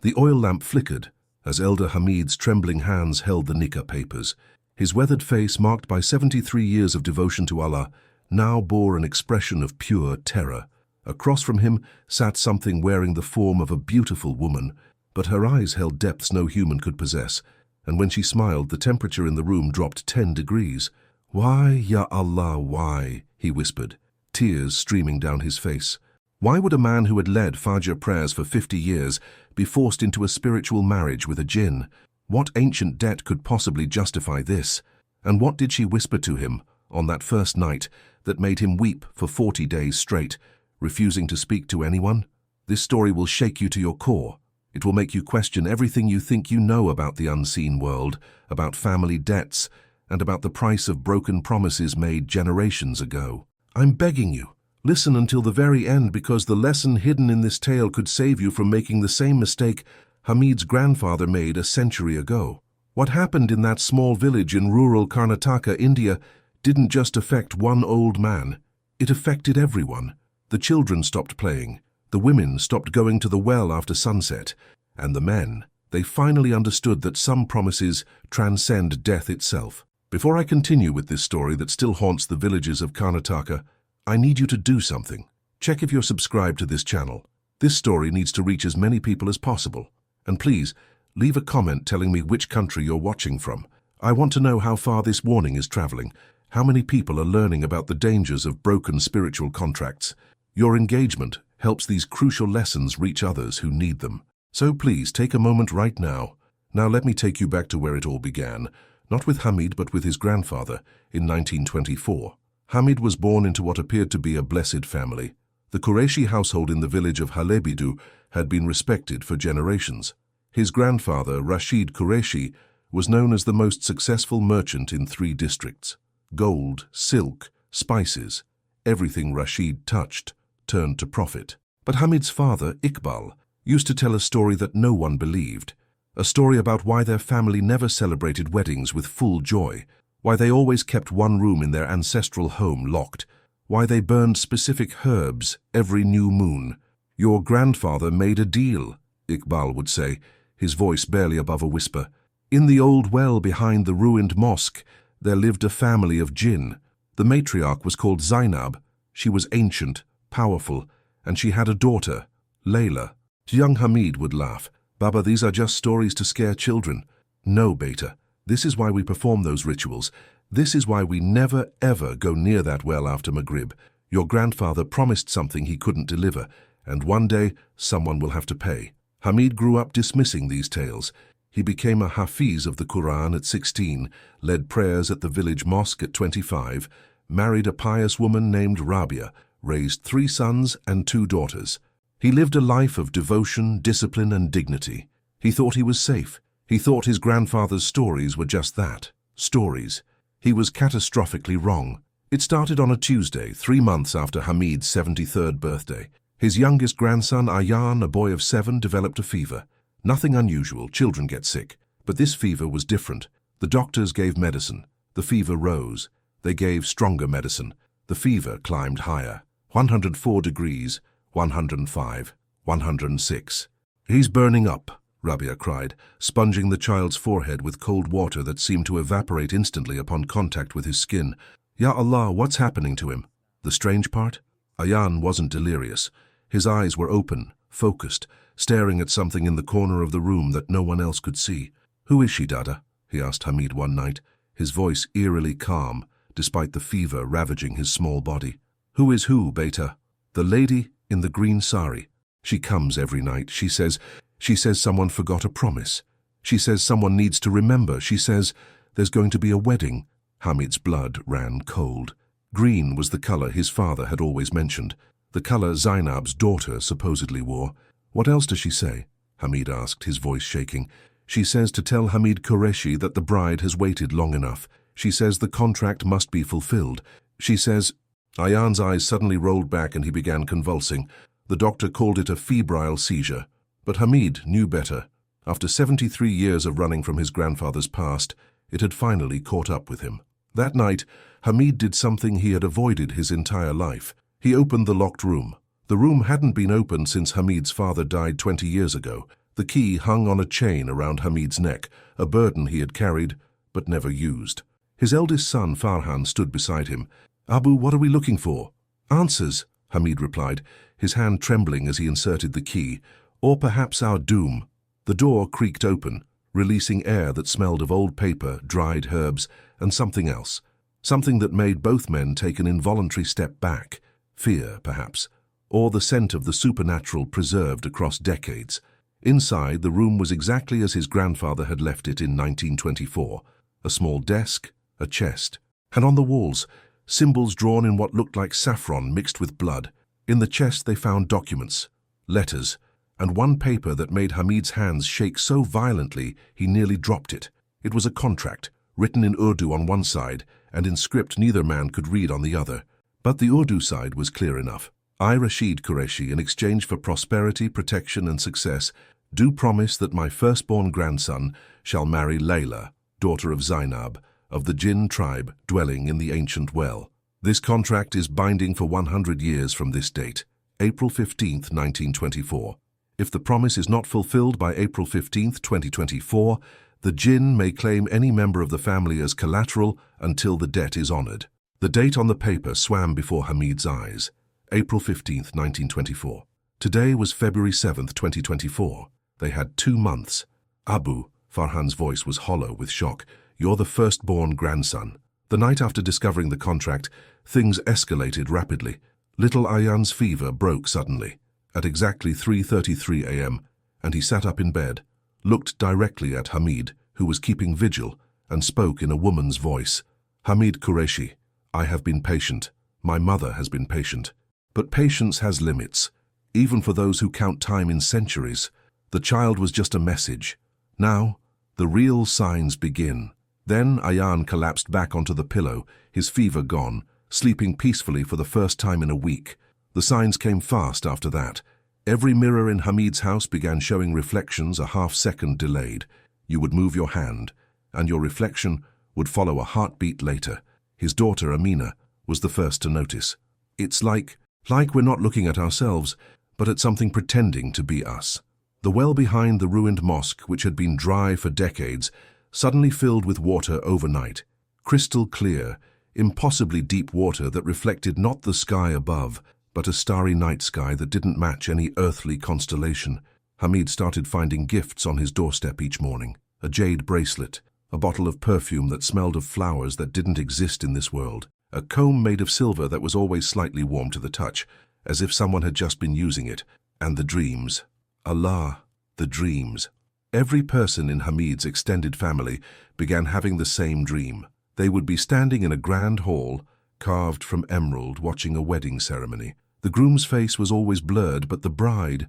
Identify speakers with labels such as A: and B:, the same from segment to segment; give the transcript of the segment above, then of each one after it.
A: The oil lamp flickered as Elder Hamid's trembling hands held the nikah papers. His weathered face, marked by 73 years of devotion to Allah, now bore an expression of pure terror. Across from him sat something wearing the form of a beautiful woman, but her eyes held depths no human could possess, and when she smiled, the temperature in the room dropped 10 degrees. "Why, Ya Allah, why?" he whispered, tears streaming down his face. Why would a man who had led Fajr prayers for 50 years be forced into a spiritual marriage with a jinn? What ancient debt could possibly justify this? And what did she whisper to him on that first night that made him weep for 40 days straight, refusing to speak to anyone? This story will shake you to your core. It will make you question everything you think you know about the unseen world, about family debts, and about the price of broken promises made generations ago. I'm begging you, listen until the very end, because the lesson hidden in this tale could save you from making the same mistake Hamid's grandfather made a century ago. What happened in that small village in rural Karnataka, India, didn't just affect one old man. It affected everyone. The children stopped playing. The women stopped going to the well after sunset, and the men, they finally understood that some promises transcend death itself. Before I continue with this story that still haunts the villages of Karnataka, I need you to do something. Check if you're subscribed to this channel. This story needs to reach as many people as possible. And please, leave a comment telling me which country you're watching from. I want to know how far this warning is traveling, how many people are learning about the dangers of broken spiritual contracts. Your engagement helps these crucial lessons reach others who need them. So please take a moment right now. Now let me take you back to where it all began, not with Hamid but with his grandfather in 1924. Hamid was born into what appeared to be a blessed family. The Qureshi household in the village of Halebidu had been respected for generations. His grandfather, Rashid Qureshi, was known as the most successful merchant in 3 districts. Gold, silk, spices, everything Rashid touched turned to profit. But Hamid's father, Iqbal, used to tell a story that no one believed. A story about why their family never celebrated weddings with full joy, why they always kept one room in their ancestral home locked, why they burned specific herbs every new moon. "Your grandfather made a deal," Iqbal would say, his voice barely above a whisper. "In the old well behind the ruined mosque, there lived a family of jinn. The matriarch was called Zainab. She was ancient, powerful, and she had a daughter, Layla." Young Hamid would laugh. "Baba, these are just stories to scare children." "No, beta. This is why we perform those rituals. This is why we never, ever go near that well after Maghrib. Your grandfather promised something he couldn't deliver, and one day someone will have to pay." Hamid grew up dismissing these tales. He became a Hafiz of the Quran at 16, led prayers at the village mosque at 25, married a pious woman named Rabia, raised 3 sons and 2 daughters. He lived a life of devotion, discipline, and dignity. He thought he was safe. He thought his grandfather's stories were just that, stories. He was catastrophically wrong. It started on a Tuesday, 3 months after Hamid's 73rd birthday. His youngest grandson, Ayan, a boy of 7, developed a fever. Nothing unusual, children get sick. But this fever was different. The doctors gave medicine. The fever rose. They gave stronger medicine. The fever climbed higher. 104 degrees, 105, 106. "He's burning up," Rabia cried, sponging the child's forehead with cold water that seemed to evaporate instantly upon contact with his skin. "Ya Allah, what's happening to him?" The strange part? Ayan wasn't delirious. His eyes were open, focused, staring at something in the corner of the room that no one else could see. "Who is she, Dada?" he asked Hamid one night, his voice eerily calm, despite the fever ravaging his small body. "Who is who, beta?" "The lady in the green sari. She comes every night. She says someone forgot a promise. She says someone needs to remember. She says there's going to be a wedding." Hamid's blood ran cold. Green was the color his father had always mentioned, the color Zainab's daughter supposedly wore. "What else does she say?" Hamid asked, his voice shaking. "She says to tell Hamid Qureshi that the bride has waited long enough. She says the contract must be fulfilled. She says—" Ayan's eyes suddenly rolled back and he began convulsing. The doctor called it a febrile seizure. But Hamid knew better. After 73 years of running from his grandfather's past, it had finally caught up with him. That night, Hamid did something he had avoided his entire life. He opened the locked room. The room hadn't been opened since Hamid's father died 20 years ago. The key hung on a chain around Hamid's neck, a burden he had carried but never used. His eldest son, Farhan, stood beside him. "Abu, what are we looking for?" "Answers," Hamid replied, his hand trembling as he inserted the key. "Or perhaps our doom." The door creaked open, releasing air that smelled of old paper, dried herbs, and something else. Something that made both men take an involuntary step back. Fear, perhaps, or the scent of the supernatural preserved across decades. Inside, the room was exactly as his grandfather had left it in 1924. A small desk, a chest, and on the walls, symbols drawn in what looked like saffron mixed with blood. In the chest they found documents, letters, and one paper that made Hamid's hands shake so violently he nearly dropped it. It was a contract, written in Urdu on one side and in script neither man could read on the other. But the Urdu side was clear enough. "I, Rashid Qureshi, in exchange for prosperity, protection and success, do promise that my firstborn grandson shall marry Layla, daughter of Zainab, of the Jinn tribe dwelling in the ancient well. This contract is binding for 100 years from this date, April 15th, 1924. If the promise is not fulfilled by April 15th, 2024, the Jinn may claim any member of the family as collateral until the debt is honored." The date on the paper swam before Hamid's eyes. April 15th, 1924. Today was February 7th, 2024. They had 2 months. "Abu," Farhan's voice was hollow with shock, "you're the firstborn grandson." The night after discovering the contract, things escalated rapidly. Little Ayan's fever broke suddenly, at exactly 3:33 a.m., and he sat up in bed, looked directly at Hamid, who was keeping vigil, and spoke in a woman's voice. "Hamid Qureshi, I have been patient. My mother has been patient. But patience has limits, even for those who count time in centuries. The child was just a message. Now, the real signs begin." Then Ayan collapsed back onto the pillow, his fever gone, sleeping peacefully for the first time in a week. The signs came fast after that. Every mirror in Hamid's house began showing reflections a half-second delayed. You would move your hand, and your reflection would follow a heartbeat later. His daughter, Amina, was the first to notice. "It's like we're not looking at ourselves, but at something pretending to be us." The well behind the ruined mosque, which had been dry for decades, suddenly filled with water overnight. Crystal clear, impossibly deep water that reflected not the sky above, but a starry night sky that didn't match any earthly constellation. Hamid started finding gifts on his doorstep each morning. A jade bracelet, a bottle of perfume that smelled of flowers that didn't exist in this world, a comb made of silver that was always slightly warm to the touch, as if someone had just been using it, and the dreams. Allah, the dreams. Every person in Hamid's extended family began having the same dream. They would be standing in a grand hall, carved from emerald, watching a wedding ceremony. The groom's face was always blurred, but the bride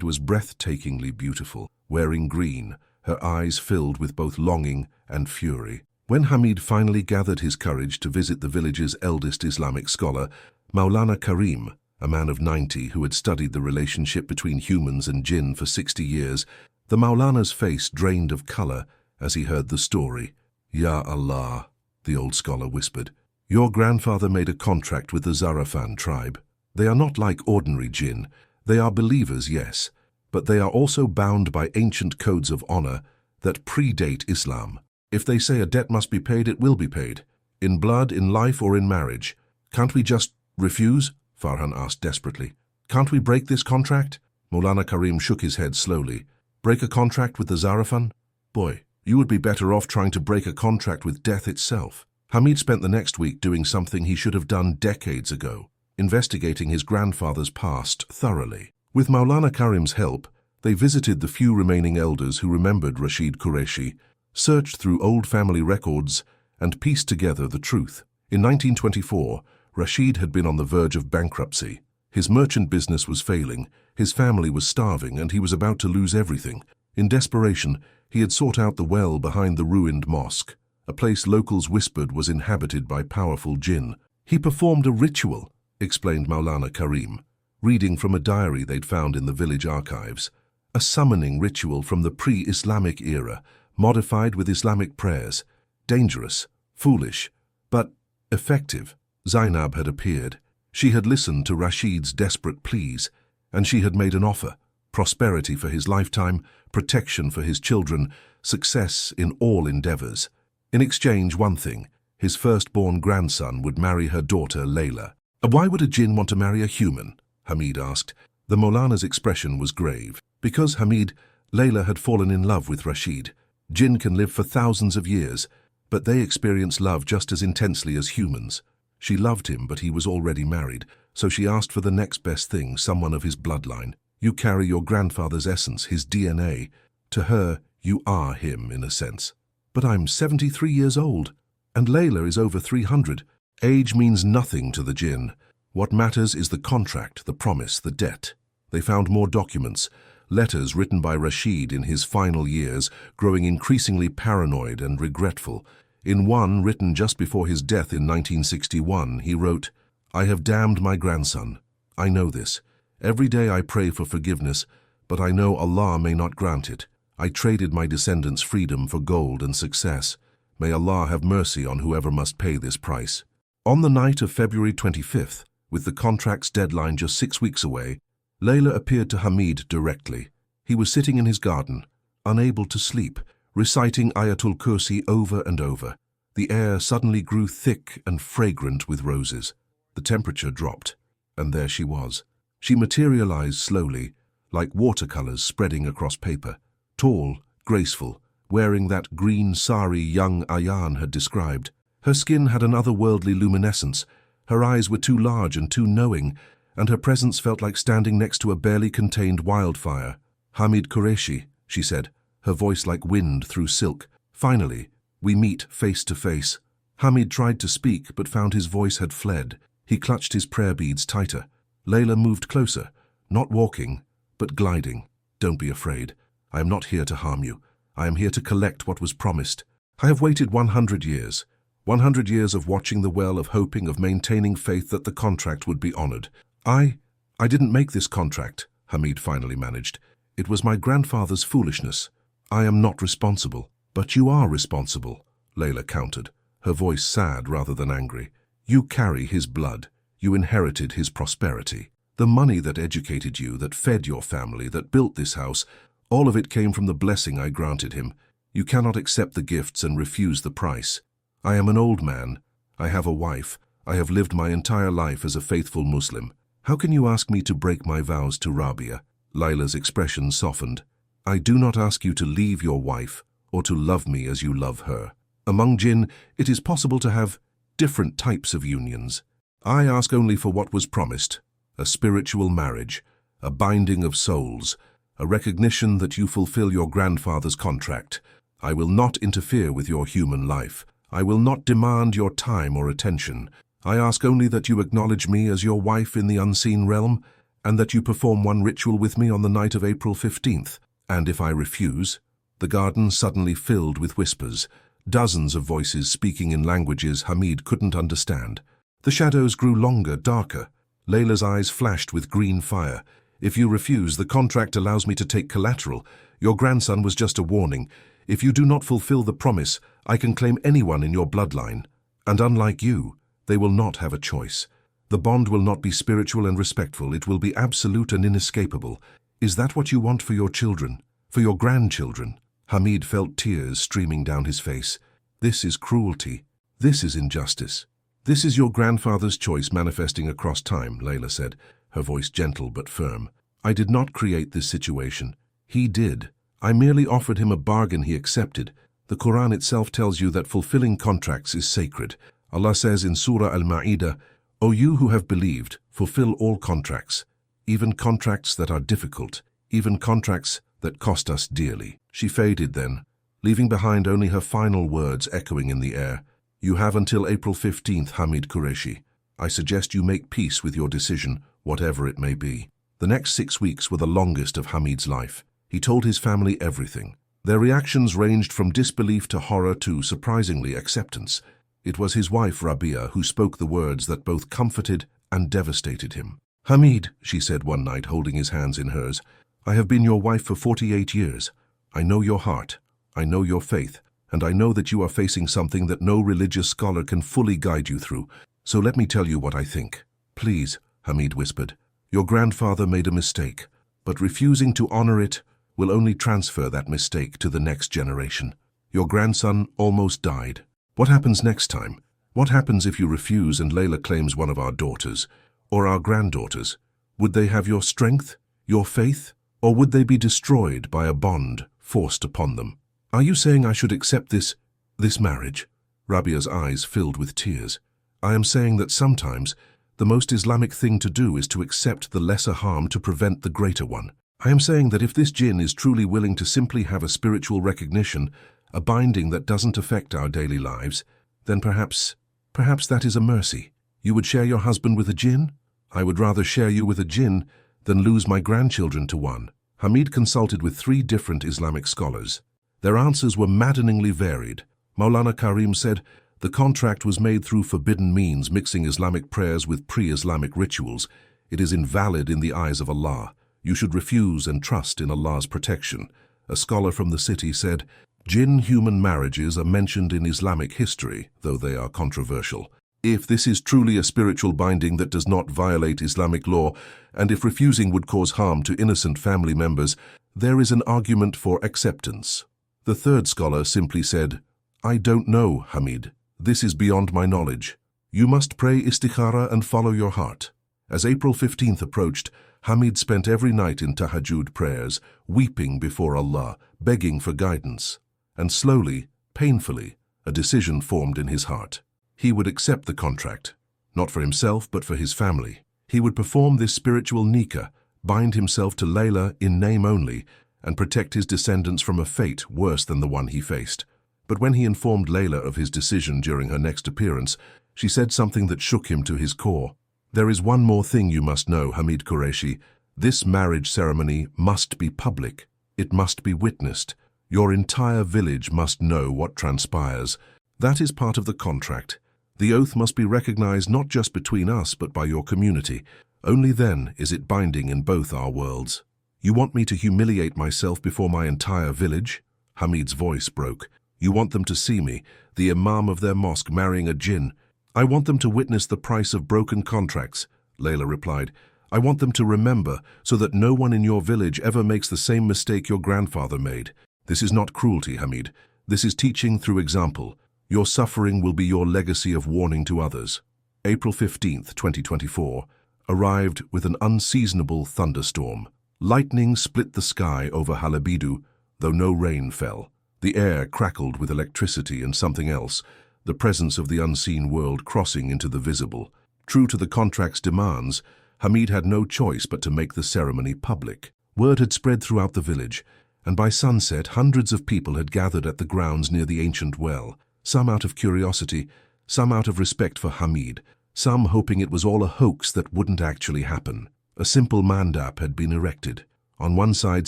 A: was breathtakingly beautiful, wearing green, her eyes filled with both longing and fury. When Hamid finally gathered his courage to visit the village's eldest Islamic scholar, Maulana Karim, a man of 90 who had studied the relationship between humans and jinn for 60 years, the Maulana's face drained of color as he heard the story. "Ya Allah," the old scholar whispered, "your grandfather made a contract with the Zarafan tribe. They are not like ordinary jinn. They are believers, yes, but they are also bound by ancient codes of honor that predate Islam. If they say a debt must be paid, it will be paid. In blood, in life, or in marriage. Can't we just refuse?" Farhan asked desperately. "Can't we break this contract?" Maulana Karim shook his head slowly. "Break a contract with the Zarafan? Boy, you would be better off trying to break a contract with death itself." Hamid spent the next week doing something he should have done decades ago, investigating his grandfather's past thoroughly. With Maulana Karim's help, they visited the few remaining elders who remembered Rashid Qureshi, searched through old family records, and pieced together the truth. In 1924, Rashid had been on the verge of bankruptcy. His merchant business was failing, his family was starving, and he was about to lose everything. In desperation, he had sought out the well behind the ruined mosque, a place locals whispered was inhabited by powerful jinn. "He performed a ritual," explained Maulana Karim, reading from a diary they'd found in the village archives. "A summoning ritual from the pre-Islamic era, modified with Islamic prayers. Dangerous, foolish, but effective." Zainab had appeared. She had listened to Rashid's desperate pleas, and she had made an offer. prosperity for his lifetime, protection for his children, success in all endeavors. In exchange, one thing, his firstborn grandson would marry her daughter, Layla. Why would a jinn want to marry a human? Hamid asked. The Maulana's expression was grave. Because, Hamid, Layla had fallen in love with Rashid. Jinn can live for thousands of years, but they experience love just as intensely as humans. She loved him, but he was already married, so she asked for the next best thing, someone of his bloodline. You carry your grandfather's essence, his DNA. To her, you are him, in a sense. But I'm 73 years old, and Layla is over 300. Age means nothing to the jinn. What matters is the contract, the promise, the debt. They found more documents, letters written by Rashid in his final years, growing increasingly paranoid and regretful. In one, written just before his death in 1961, he wrote, "I have damned my grandson. I know this. Every day I pray for forgiveness, but I know Allah may not grant it. I traded my descendants' freedom for gold and success. May Allah have mercy on whoever must pay this price." On the night of February 25th, with the contract's deadline just 6 weeks away, Layla appeared to Hamid directly. He was sitting in his garden, unable to sleep, reciting Ayatul Kursi over and over. The air suddenly grew thick and fragrant with roses. The temperature dropped, and there she was. She materialized slowly, like watercolors spreading across paper. Tall, graceful, wearing that green sari young Ayan had described. Her skin had an otherworldly luminescence. Her eyes were too large and too knowing, and her presence felt like standing next to a barely contained wildfire. "Hamid Qureshi," she said, her voice like wind through silk. "Finally, we meet face to face." Hamid tried to speak, but found his voice had fled. He clutched his prayer beads tighter. Layla moved closer, not walking, but gliding. "Don't be afraid. I am not here to harm you. I am here to collect what was promised. I have waited 100 years. 100 years of watching the well, of hoping, of maintaining faith that the contract would be honored. I didn't make this contract," Hamid finally managed. "It was my grandfather's foolishness. I am not responsible." "But you are responsible," Layla countered, her voice sad rather than angry. "You carry his blood. You inherited his prosperity. The money that educated you, that fed your family, that built this house, all of it came from the blessing I granted him. You cannot accept the gifts and refuse the price. I am an old man. I have a wife. I have lived my entire life as a faithful Muslim. How can you ask me to break my vows to Rabia?" Layla's expression softened. "I do not ask you to leave your wife or to love me as you love her. Among jinn, it is possible to have different types of unions. I ask only for what was promised, a spiritual marriage, a binding of souls, a recognition that you fulfill your grandfather's contract. I will not interfere with your human life. I will not demand your time or attention. I ask only that you acknowledge me as your wife in the unseen realm, and that you perform one ritual with me on the night of April 15th. And if I refuse..." The garden suddenly filled with whispers, dozens of voices speaking in languages Hamid couldn't understand. The shadows grew longer, darker. Layla's eyes flashed with green fire. "If you refuse, the contract allows me to take collateral. Your grandson was just a warning. If you do not fulfill the promise, I can claim anyone in your bloodline. And unlike you, they will not have a choice. The bond will not be spiritual and respectful. It will be absolute and inescapable. Is that what you want for your children? For your grandchildren?" Hamid felt tears streaming down his face. "This is cruelty. This is injustice. This is your grandfather's choice manifesting across time," Layla said, her voice gentle but firm. "I did not create this situation. He did. I merely offered him a bargain he accepted. The Quran itself tells you that fulfilling contracts is sacred. Allah says in Surah Al-Ma'idah, 'O you who have believed, fulfill all contracts, even contracts that are difficult, even contracts that cost us dearly.'" She faded then, leaving behind only her final words echoing in the air. "You have until April 15th, Hamid Qureshi. I suggest you make peace with your decision, whatever it may be." The next 6 weeks were the longest of Hamid's life. He told his family everything. Their reactions ranged from disbelief to horror to, surprisingly, acceptance. It was his wife, Rabia, who spoke the words that both comforted and devastated him. "Hamid," she said one night, holding his hands in hers, "I have been your wife for 48 years. I know your heart, I know your faith, and I know that you are facing something that no religious scholar can fully guide you through. So let me tell you what I think." "Please," Hamid whispered. "Your grandfather made a mistake. but refusing to honor it will only transfer that mistake to the next generation. Your grandson almost died. What happens next time? What happens if you refuse and Layla claims one of our daughters, or our granddaughters? Would they have your strength, your faith, or would they be destroyed by a bond forced upon them? Are you saying I should accept this marriage? Rabia's eyes filled with tears. I am saying that sometimes the most Islamic thing to do is to accept the lesser harm to prevent the greater one. I am saying that if this jinn is truly willing to simply have a spiritual recognition, a binding that doesn't affect our daily lives, then perhaps that is a mercy. You would share your husband with a jinn? I would rather share you with a jinn than lose my grandchildren to one. Hamid consulted with 3 different Islamic scholars. Their answers were maddeningly varied. Maulana Karim said, the contract was made through forbidden means, mixing Islamic prayers with pre-Islamic rituals. It is invalid in the eyes of Allah. You should refuse and trust in Allah's protection. A scholar from the city said, Jinn-human marriages are mentioned in Islamic history, though they are controversial. If this is truly a spiritual binding that does not violate Islamic law, and if refusing would cause harm to innocent family members, there is an argument for acceptance. The 3rd scholar simply said, I don't know, Hamid. This is beyond my knowledge. You must pray istikhara and follow your heart. As April 15th approached, Hamid spent every night in tahajjud prayers, weeping before Allah, begging for guidance. And slowly, painfully, a decision formed in his heart. He would accept the contract, not for himself but for his family. He would perform this spiritual nikah, bind himself to Layla in name only, and protect his descendants from a fate worse than the one he faced. But when he informed Layla of his decision during her next appearance, she said something that shook him to his core. There is one more thing you must know, Hamid Qureshi. This marriage ceremony must be public. It must be witnessed. Your entire village must know what transpires. That is part of the contract. The oath must be recognized not just between us but by your community. Only then is it binding in both our worlds. You want me to humiliate myself before my entire village? Hamid's voice broke. You want them to see me, the imam of their mosque, marrying a jinn. I want them to witness the price of broken contracts, Layla replied. I want them to remember so that no one in your village ever makes the same mistake your grandfather made. This is not cruelty, Hamid. This is teaching through example. Your suffering will be your legacy of warning to others. April 15th, 2024, arrived with an unseasonable thunderstorm. Lightning split the sky over Halabidu, though no rain fell. The air crackled with electricity and something else, the presence of the unseen world crossing into the visible. True to the contract's demands, Hamid had no choice but to make the ceremony public. Word had spread throughout the village, and by sunset hundreds of people had gathered at the grounds near the ancient well, some out of curiosity, some out of respect for Hamid, some hoping it was all a hoax that wouldn't actually happen. A simple mandap had been erected. On one side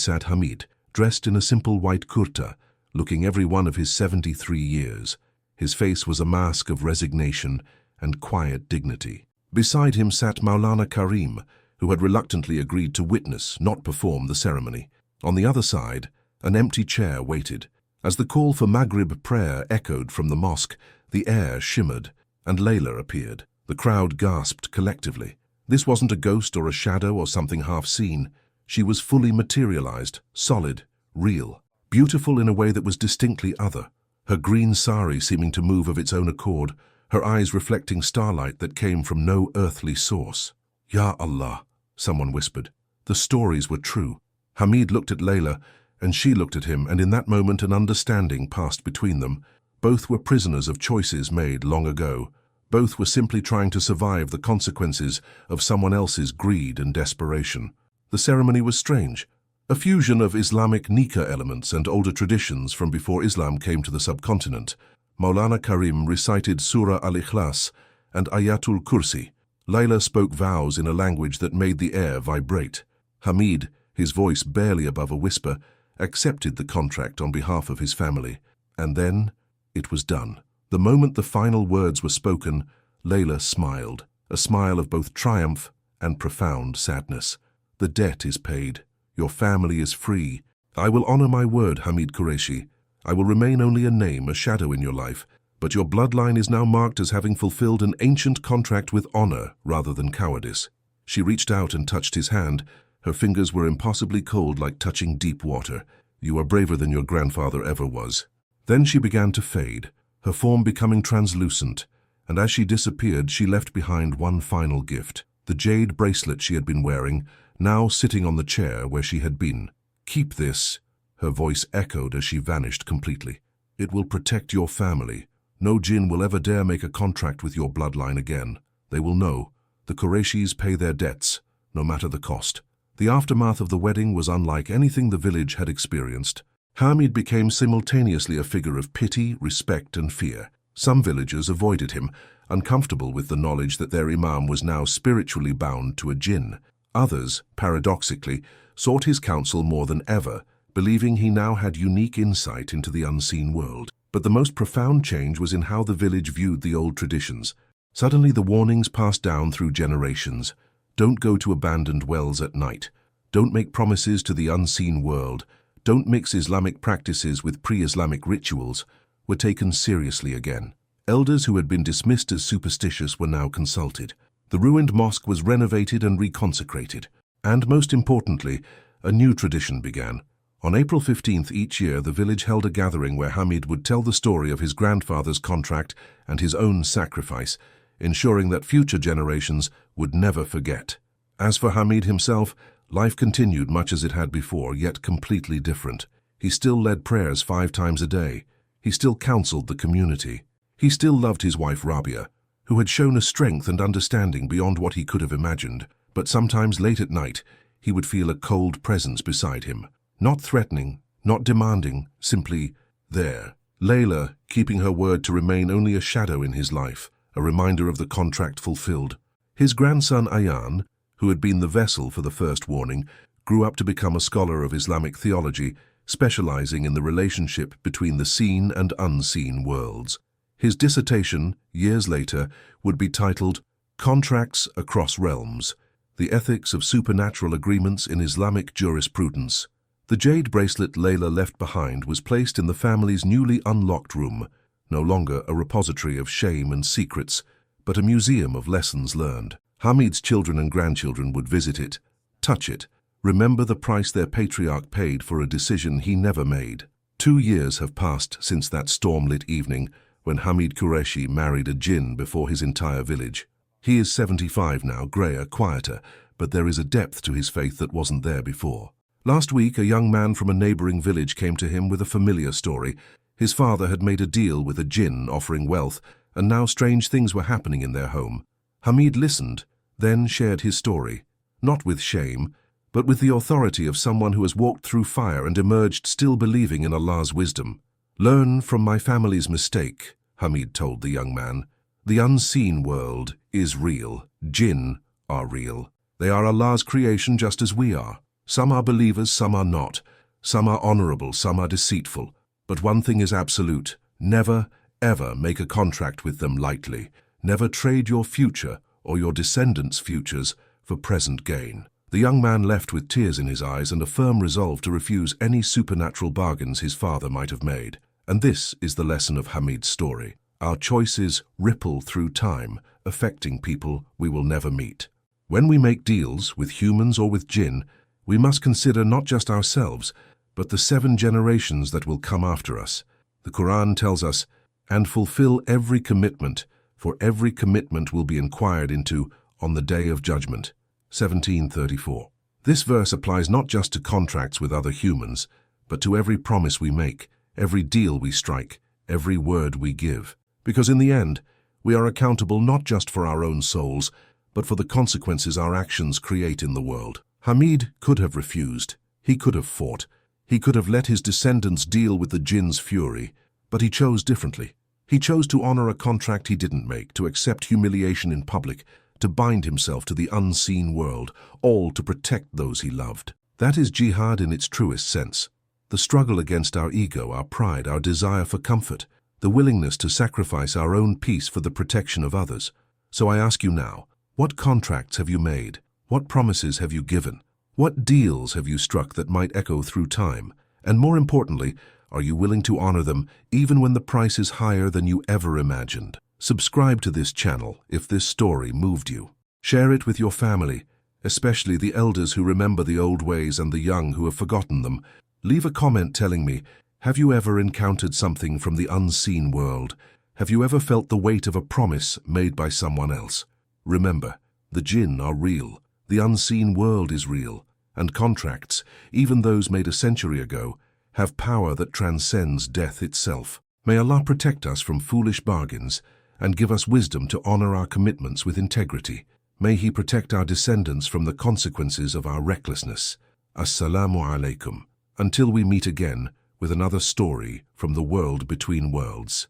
A: sat Hamid, dressed in a simple white kurta, looking every one of his 73 years. His face was a mask of resignation and quiet dignity. Beside him sat Maulana Karim, who had reluctantly agreed to witness, not perform the ceremony. On the other side, an empty chair waited. As the call for Maghrib prayer echoed from the mosque, the air shimmered, and Layla appeared. The crowd gasped collectively. This wasn't a ghost or a shadow or something half-seen. She was fully materialized, solid, real. Beautiful in a way that was distinctly other, her green sari seeming to move of its own accord, her eyes reflecting starlight that came from no earthly source. Ya Allah, someone whispered. The stories were true. Hamid looked at Layla, and she looked at him, and in that moment an understanding passed between them. Both were prisoners of choices made long ago. Both were simply trying to survive the consequences of someone else's greed and desperation. The ceremony was strange. A fusion of Islamic nikah elements and older traditions from before Islam came to the subcontinent. Maulana Karim recited Surah Al-Ikhlas and Ayatul Kursi. Layla spoke vows in a language that made the air vibrate. Hamid, his voice barely above a whisper, accepted the contract on behalf of his family. And then it was done. The moment the final words were spoken, Layla smiled, a smile of both triumph and profound sadness. The debt is paid. Your family is free. I will honor my word, Hamid Qureshi. I will remain only a name, a shadow in your life, but your bloodline is now marked as having fulfilled an ancient contract with honor rather than cowardice. She reached out and touched his hand, Her fingers were impossibly cold, like touching deep water. "You are braver than your grandfather ever was." Then she began to fade, her form becoming translucent, and as she disappeared, she left behind one final gift, the jade bracelet she had been wearing, now sitting on the chair where she had been. "Keep this," her voice echoed as she vanished completely. "It will protect your family. No Jinn will ever dare make a contract with your bloodline again. They will know. The Qurayshis pay their debts, no matter the cost." The aftermath of the wedding was unlike anything the village had experienced. Hamid became simultaneously a figure of pity, respect, and fear. Some villagers avoided him, uncomfortable with the knowledge that their imam was now spiritually bound to a jinn. Others, paradoxically, sought his counsel more than ever, believing he now had unique insight into the unseen world. But the most profound change was in how the village viewed the old traditions. Suddenly the warnings passed down through generations. Don't go to abandoned wells at night. Don't make promises to the unseen world. Don't mix Islamic practices with pre-Islamic rituals, were taken seriously again. Elders who had been dismissed as superstitious were now consulted. The ruined mosque was renovated and reconsecrated. And most importantly, a new tradition began. On April 15th each year, the village held a gathering where Hamid would tell the story of his grandfather's contract and his own sacrifice, ensuring that future generations would never forget. As for Hamid himself, life continued much as it had before, yet completely different. He still led prayers 5 times a day. He still counseled the community. He still loved his wife Rabia, who had shown a strength and understanding beyond what he could have imagined. But sometimes late at night, he would feel a cold presence beside him. Not threatening, not demanding, simply there. Layla, keeping her word to remain only a shadow in his life, a reminder of the contract fulfilled. His grandson Ayan, who had been the vessel for the first warning, grew up to become a scholar of Islamic theology, specializing in the relationship between the seen and unseen worlds. His dissertation, years later, would be titled Contracts Across Realms: The Ethics of Supernatural Agreements in Islamic Jurisprudence. The jade bracelet Layla left behind was placed in the family's newly unlocked room, no longer a repository of shame and secrets, but a museum of lessons learned. Hamid's children and grandchildren would visit it, touch it, remember the price their patriarch paid for a decision he never made. 2 years have passed since that storm-lit evening when Hamid Qureshi married a jinn before his entire village. He is 75 now, grayer, quieter, but there is a depth to his faith that wasn't there before. Last week, a young man from a neighboring village came to him with a familiar story. His father had made a deal with a jinn offering wealth, and now strange things were happening in their home. Hamid listened, then shared his story, not with shame, but with the authority of someone who has walked through fire and emerged still believing in Allah's wisdom. "Learn from my family's mistake," Hamid told the young man. "The unseen world is real. Jinn are real. They are Allah's creation just as we are. Some are believers, some are not. Some are honorable, some are deceitful. But one thing is absolute. Never, ever make a contract with them lightly. Never trade your future or your descendants' futures for present gain." The young man left with tears in his eyes and a firm resolve to refuse any supernatural bargains his father might have made. And this is the lesson of Hamid's story. Our choices ripple through time, affecting people we will never meet. When we make deals with humans or with jinn, we must consider not just ourselves, but the 7 generations that will come after us. The Quran tells us, "And fulfill every commitment, for every commitment will be inquired into on the day of judgment." 1734. This verse applies not just to contracts with other humans, but to every promise we make, every deal we strike, every word we give. Because in the end, we are accountable not just for our own souls, but for the consequences our actions create in the world. Hamid could have refused. He could have fought. He could have let his descendants deal with the jinn's fury, but he chose differently. He chose to honor a contract he didn't make, to accept humiliation in public, to bind himself to the unseen world, all to protect those he loved. That is jihad in its truest sense. The struggle against our ego, our pride, our desire for comfort, the willingness to sacrifice our own peace for the protection of others. So I ask you now, what contracts have you made? What promises have you given? What deals have you struck that might echo through time? And more importantly, are you willing to honor them even when the price is higher than you ever imagined? Subscribe to this channel if this story moved you. Share it with your family especially the elders who remember the old ways and the young who have forgotten them. Leave a comment telling me, have you ever encountered something from the unseen world? Have you ever felt the weight of a promise made by someone else? Remember, the Jinn are real, the unseen world is real, and contracts, even those made a century ago, have power that transcends death itself. May Allah protect us from foolish bargains and give us wisdom to honor our commitments with integrity. May He protect our descendants from the consequences of our recklessness. Assalamu alaikum. Until we meet again with another story from the world between worlds.